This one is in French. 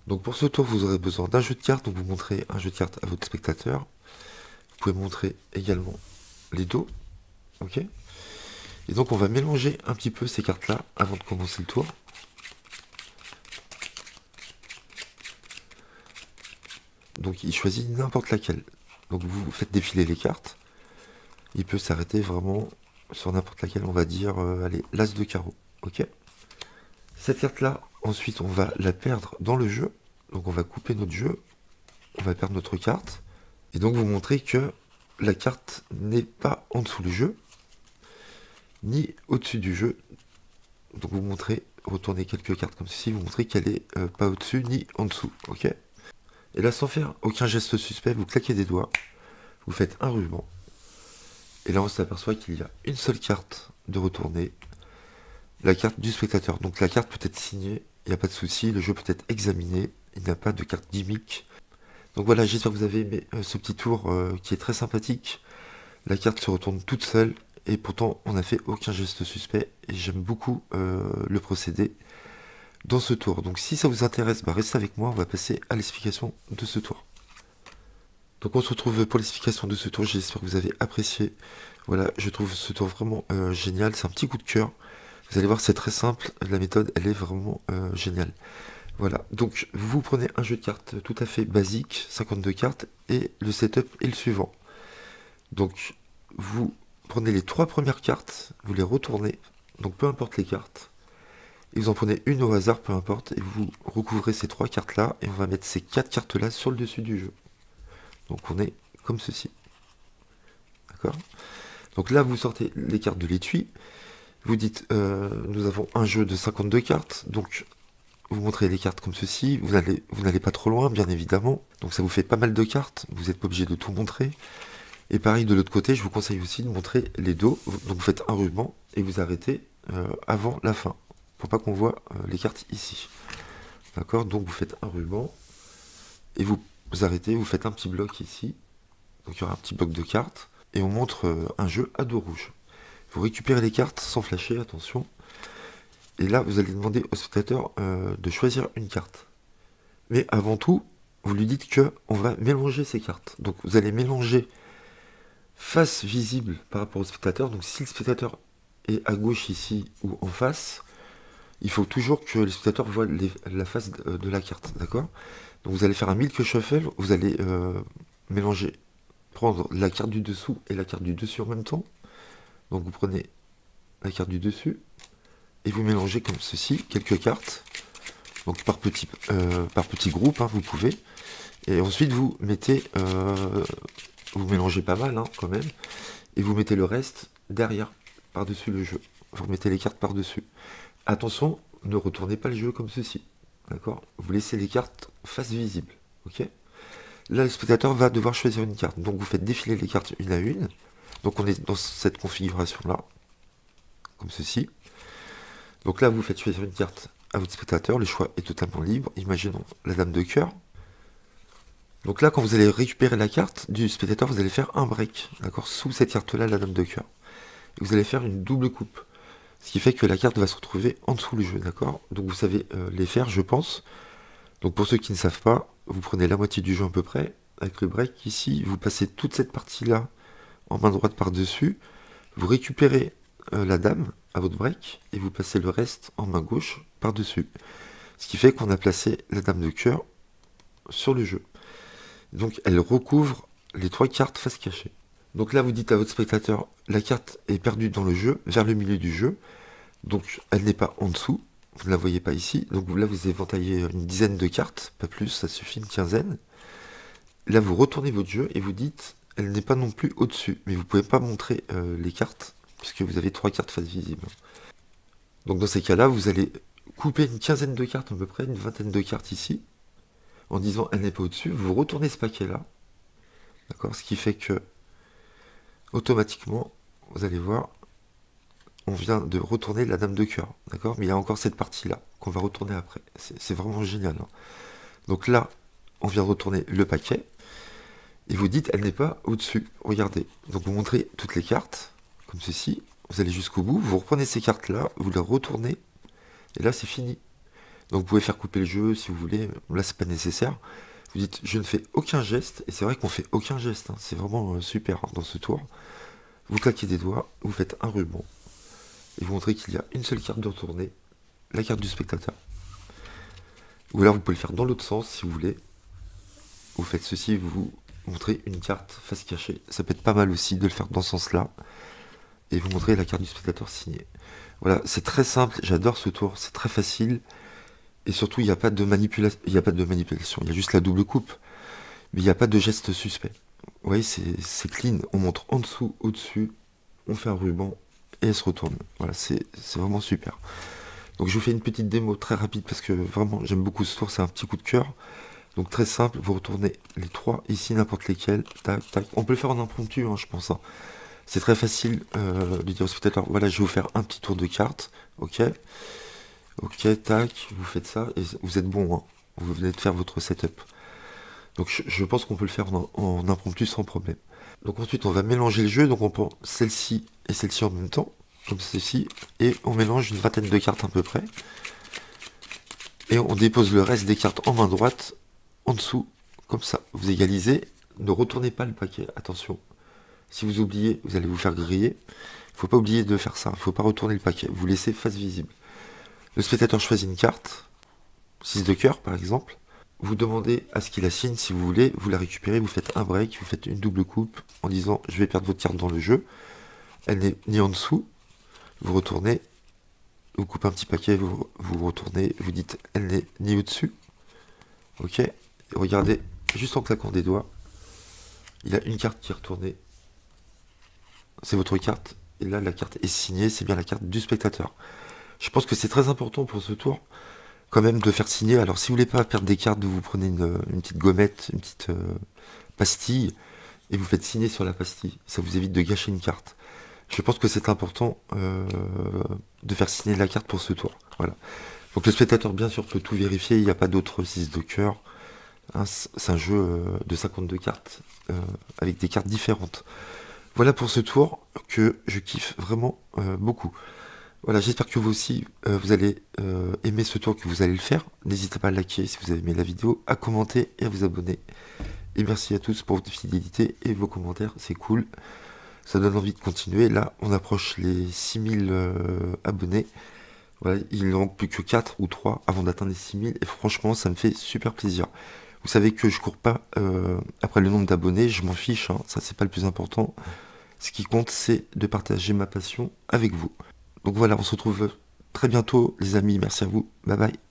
Donc pour ce tour, vous aurez besoin d'un jeu de cartes. Donc vous montrez un jeu de cartes à votre spectateur. Vous pouvez montrer également les dos. Ok. Et donc on va mélanger un petit peu ces cartes-là avant de commencer le tour. Donc il choisit n'importe laquelle. Donc vous faites défiler les cartes. Il peut s'arrêter vraiment sur n'importe laquelle, on va dire, allez, l'as de carreau. Ok. Cette carte-là, ensuite, on va la perdre dans le jeu. Donc on va couper notre jeu. On va perdre notre carte. Et donc vous montrez que la carte n'est pas en dessous du jeu, ni au-dessus du jeu. Donc vous montrez, retournez quelques cartes comme ceci, vous montrez qu'elle est pas au-dessus ni en dessous. Ok. Et là, sans faire aucun geste suspect, vous claquez des doigts. Vous faites un ruban. Et là, on s'aperçoit qu'il y a une seule carte de retourner. La carte du spectateur. Donc la carte peut être signée, il n'y a pas de souci. Le jeu peut être examiné. Il n'y a pas de carte gimmick. Donc voilà, j'espère que vous avez aimé ce petit tour qui est très sympathique. La carte se retourne toute seule. Et pourtant, on n'a fait aucun geste suspect. Et j'aime beaucoup le procédé dans ce tour. Donc si ça vous intéresse, bah, restez avec moi. On va passer à l'explication de ce tour. Donc on se retrouve pour l'explication de ce tour. J'espère que vous avez apprécié. Voilà, je trouve ce tour vraiment génial. C'est un petit coup de cœur. Vous allez voir, c'est très simple. La méthode, elle est vraiment géniale. Voilà, donc vous prenez un jeu de cartes tout à fait basique, 52 cartes, et le setup est le suivant. Donc vous prenez les trois premières cartes, vous les retournez, donc peu importe les cartes, et vous en prenez une au hasard, peu importe, et vous recouvrez ces trois cartes-là, et on va mettre ces quatre cartes-là sur le dessus du jeu. Donc on est comme ceci. D'accord? Donc là, vous sortez les cartes de l'étui, vous dites, nous avons un jeu de 52 cartes, donc vous montrez les cartes comme ceci, vous n'allez pas trop loin, bien évidemment, donc ça vous fait pas mal de cartes, vous n'êtes pas obligé de tout montrer. Et pareil, de l'autre côté, je vous conseille aussi de montrer les dos, donc vous faites un ruban, et vous arrêtez avant la fin, pour pas qu'on voit les cartes ici. D'accord? Donc vous faites un ruban, et vous arrêtez, vous faites un petit bloc ici, donc il y aura un petit bloc de cartes, et on montre un jeu à dos rouges. Vous récupérez les cartes sans flasher, attention. Et là, vous allez demander au spectateur de choisir une carte. Mais avant tout, vous lui dites que on va mélanger ces cartes. Donc vous allez mélanger face visible par rapport au spectateur. Donc si le spectateur est à gauche ici ou en face, il faut toujours que le spectateur voit la face de la carte. D'accord? Donc vous allez faire un milk shuffle, vous allez mélanger, prendre la carte du dessous et la carte du dessus en même temps. Donc vous prenez la carte du dessus et vous mélangez comme ceci quelques cartes. Donc par petit groupe, hein, vous pouvez. Et ensuite vous mettez, vous mélangez pas mal hein, quand même, et vous mettez le reste derrière, par-dessus le jeu. Vous mettez les cartes par-dessus. Attention, ne retournez pas le jeu comme ceci. D'accord? Vous laissez les cartes face visible. Ok? Là, le spectateur va devoir choisir une carte. Donc vous faites défiler les cartes une à une. Donc on est dans cette configuration-là, comme ceci. Donc là, vous faites choisir une carte à votre spectateur. Le choix est totalement libre. Imaginons la dame de cœur. Donc là, quand vous allez récupérer la carte du spectateur, vous allez faire un break, d'accord, sous cette carte-là, la dame de cœur. Et vous allez faire une double coupe. Ce qui fait que la carte va se retrouver en dessous du jeu, d'accord? Donc vous savez les faire, je pense. Donc pour ceux qui ne savent pas, vous prenez la moitié du jeu à peu près, avec le break ici, vous passez toute cette partie-là en main droite par-dessus, vous récupérez la dame à votre break, et vous passez le reste en main gauche par-dessus. Ce qui fait qu'on a placé la dame de cœur sur le jeu. Donc elle recouvre les trois cartes face cachée. Donc là vous dites à votre spectateur, la carte est perdue dans le jeu, vers le milieu du jeu. Donc elle n'est pas en dessous, vous ne la voyez pas ici. Donc là vous éventaillez une dizaine de cartes, pas plus, ça suffit, une quinzaine. Là vous retournez votre jeu et vous dites, elle n'est pas non plus au-dessus. Mais vous ne pouvez pas montrer les cartes, puisque vous avez trois cartes face visible. Donc dans ces cas-là, vous allez couper une quinzaine de cartes à peu près, une vingtaine de cartes ici, en disant elle n'est pas au-dessus, vous retournez ce paquet-là, d'accord, ce qui fait que automatiquement, vous allez voir, on vient de retourner la dame de cœur, d'accord, mais il y a encore cette partie-là qu'on va retourner après. C'est vraiment génial. Hein. Donc là, on vient de retourner le paquet, et vous dites elle n'est pas au-dessus. Regardez. Donc vous montrez toutes les cartes, comme ceci, vous allez jusqu'au bout, vous reprenez ces cartes-là, vous les retournez, et là c'est fini. Donc vous pouvez faire couper le jeu si vous voulez, là c'est pas nécessaire. Vous dites je ne fais aucun geste, et c'est vrai qu'on fait aucun geste, hein. C'est vraiment super hein, dans ce tour. Vous claquez des doigts, vous faites un ruban, et vous montrez qu'il y a une seule carte de retourner, la carte du spectateur. Ou alors vous pouvez le faire dans l'autre sens si vous voulez. Vous faites ceci, vous montrez une carte face cachée. Ça peut être pas mal aussi de le faire dans ce sens-là. Et vous montrez la carte du spectateur signée. Voilà, c'est très simple, j'adore ce tour, c'est très facile. Et surtout, il n'y a pas de manipulation, il y a juste la double coupe. Mais il n'y a pas de geste suspect. Vous voyez, c'est clean, on montre en dessous, au-dessus, on fait un ruban, et elle se retourne. Voilà, c'est vraiment super. Donc je vous fais une petite démo très rapide, parce que vraiment, j'aime beaucoup ce tour, c'est un petit coup de cœur. Donc très simple, vous retournez les trois ici, n'importe lesquels, tac, tac. On peut le faire en impromptu, hein, je pense. Hein. C'est très facile de dire au spectateur, voilà, je vais vous faire un petit tour de carte, ok. Ok, tac, vous faites ça, et vous êtes bon, hein. Vous venez de faire votre setup. Donc je pense qu'on peut le faire en impromptu sans problème. Donc ensuite, on va mélanger le jeu, donc on prend celle-ci et celle-ci en même temps, comme ceci, et on mélange une vingtaine de cartes à peu près. Et on dépose le reste des cartes en main droite, en dessous, comme ça. Vous égalisez, ne retournez pas le paquet, attention. Si vous oubliez, vous allez vous faire griller. Il ne faut pas oublier de faire ça, il ne faut pas retourner le paquet, vous laissez face visible. Le spectateur choisit une carte, 6 de cœur par exemple. Vous demandez à ce qu'il la signe si vous voulez, vous la récupérez, vous faites un break, vous faites une double coupe en disant je vais perdre votre carte dans le jeu. Elle n'est ni en dessous, vous retournez, vous coupez un petit paquet, vous retournez, vous dites elle n'est ni au-dessus. Ok, et regardez, juste en claquant des doigts, il y a une carte qui est retournée. C'est votre carte, et là la carte est signée, c'est bien la carte du spectateur. Je pense que c'est très important pour ce tour, quand même, de faire signer. Alors si vous voulez pas perdre des cartes, vous prenez une petite gommette, une petite pastille, et vous faites signer sur la pastille. Ça vous évite de gâcher une carte. Je pense que c'est important de faire signer la carte pour ce tour. Voilà. Donc le spectateur, bien sûr, peut tout vérifier. Il n'y a pas d'autres 6 de cœur. Hein, c'est un jeu de 52 cartes, avec des cartes différentes. Voilà pour ce tour que je kiffe vraiment beaucoup. Voilà, j'espère que vous aussi, vous allez aimer ce tour, que vous allez le faire. N'hésitez pas à liker si vous avez aimé la vidéo, à commenter et à vous abonner. Et merci à tous pour votre fidélité et vos commentaires, c'est cool. Ça donne envie de continuer. Là, on approche les 6000 abonnés. Voilà, il ne manque plus que 4 ou 3 avant d'atteindre les 6000. Et franchement, ça me fait super plaisir. Vous savez que je cours pas après le nombre d'abonnés, je m'en fiche, hein, ça c'est pas le plus important. Ce qui compte, c'est de partager ma passion avec vous. Donc voilà, on se retrouve très bientôt, les amis. Merci à vous. Bye bye.